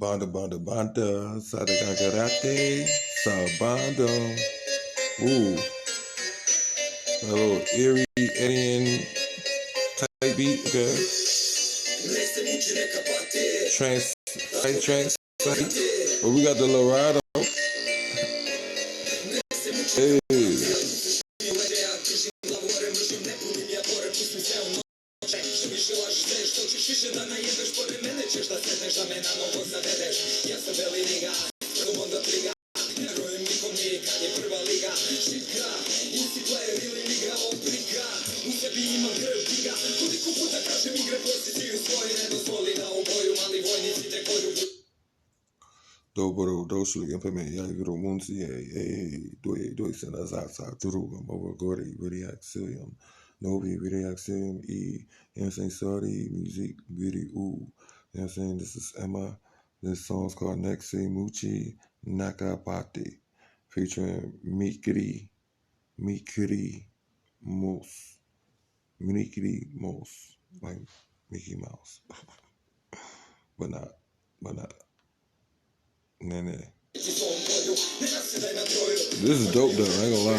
Banda, Sadagagarate, Sabando. Ooh, a little eerie, alien type beat, okay. Trance. But we got the Lorado. Hey. Dobro došli implement ja igru muncije doi se nazad sa drugom ovo gori reakcijom novi reakcijom I sorry music video. You know what I'm saying? This is Emma. This song's called Nexe Muchi Nakapati featuring Mikiri Mouse. Like Mickey Mouse. but not. Nah. This is dope though, I ain't gonna lie.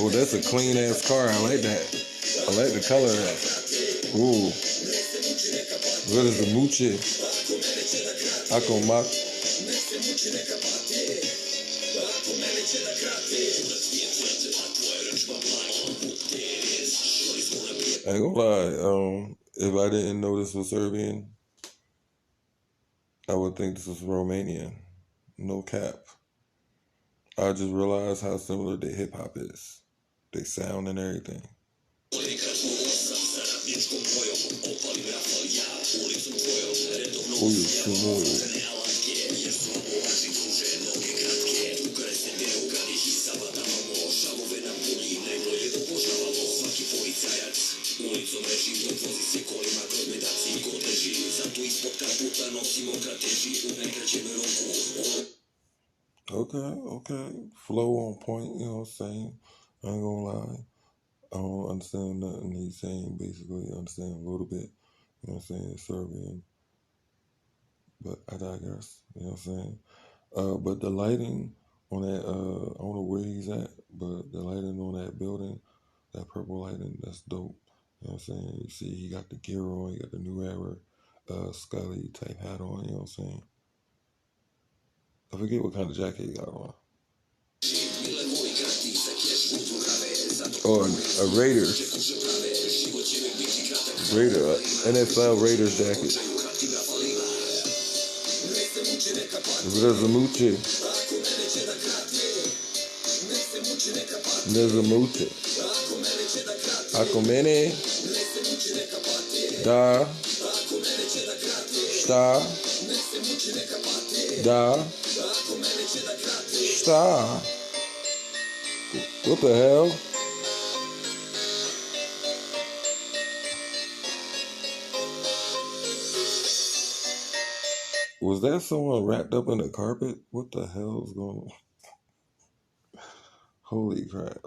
Oh, that's a clean ass car. I like that. I like the color of that. Ooh. What is the Muchi? Akoma. I ain't gonna lie, if I didn't know this was Serbian, I would think this was Romanian. No cap. I just realized how similar the hip hop is. They sound and everything. Okay. Flow on point, you know what I'm saying? I ain't gonna lie. I don't understand nothing he's saying, basically. I understand a little bit, you know what I'm saying, Serbian. But I digress, you know what I'm saying? But the lighting on that, I don't know where he's at, but the lighting on that building, that purple lighting, that's dope. You know what I'm saying? You see, he got the gear on, he got the New Era Scully type hat on, you know what I'm saying? I forget what kind of jacket he got on. Or a NFL Raiders jacket. Nezamuche. Akomene. Da. Sta. Da. Sta. What the hell? Was that someone wrapped up in a carpet? What the hell is going on? Holy crap.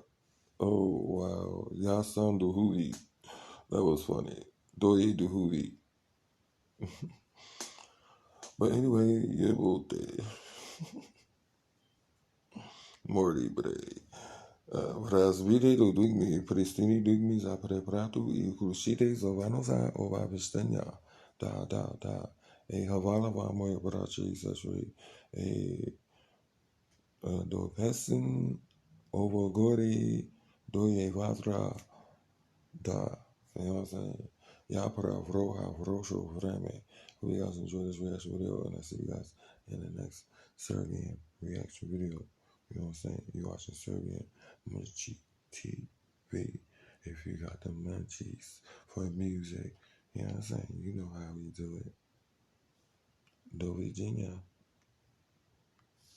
Oh, wow. Yasan Duhuli. That was funny. Doi Duhuli. But anyway, yeah, well, Morty, wraz wielu ludźmi Pristini ludźmi za preparatu I kruszite zowano za owa wyszczenia. Da. Hawala wa moje bracie I zeszły. Do pesin ovo gori do je vatra da. You know what I'm saying? Ja para vroha vrosho vreme. Hope you guys enjoy this reaction video, and I see you guys in the next Serbian reaction video. You know what I'm saying? You watching Serbian Munchie TV. If you got the munchies for music, you know what I'm saying? You know how we do it. Do Virginia.